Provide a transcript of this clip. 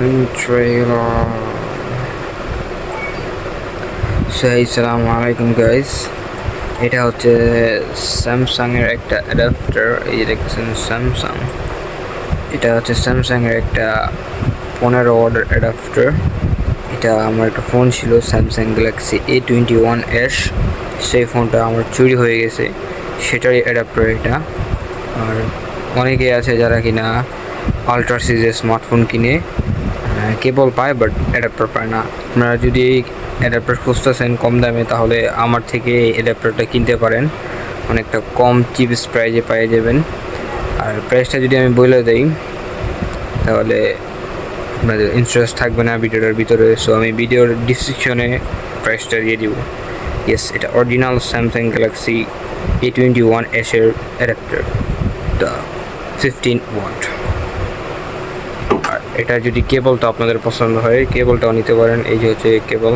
trailer. So আসসালামু আলাইকুম guys, এটা হচ্ছে স্যামসাং এর একটা অ্যাডাপ্টার। এই যে দেখছেন স্যামসাং, এটা হচ্ছে স্যামসাং এর একটা 15 ওয়াটের অ্যাডাপ্টার। এটা আমার একটা ফোন ছিল স্যামসাং গ্যালাক্সি A21s, সেই ফোনটা আমার চুরি হয়ে গেছে, সেটারই অ্যাডাপ্টার এটা। আর অনেকে আছে যারা কিনা আলট্রা সিরিজের স্মার্টফোন কিনে কেবল পায় বাট অ্যাডাপ্টার পায় না। আপনারা যদি অ্যাডাপ্টার খুঁজতেছেন কম দামে, তাহলে আমার থেকে এই অ্যাডাপ্টারটা কিনতে পারেন, অনেকটা কম চিপস প্রাইজে পেয়ে যাবেন। আর প্রাইসটা যদি আমি বলে দেই তাহলে আপনাদের ইন্টারেস্ট থাকবে না ভিডিওটার ভিতরে, সো আমি ভিডিওর ডিসক্রিপশনে প্রাইসটা দিয়ে দিব। ইয়েস, এটা অরিজিনাল স্যামসাং গ্যালাক্সি A21s এর অ্যাডাপ্টার, দ্য 15 ওয়াট। আর এটা যদি কেবলটা আপনাদের পছন্দ হয়, কেবলটাও নিতে পারেন। এই যে হচ্ছে কেবল।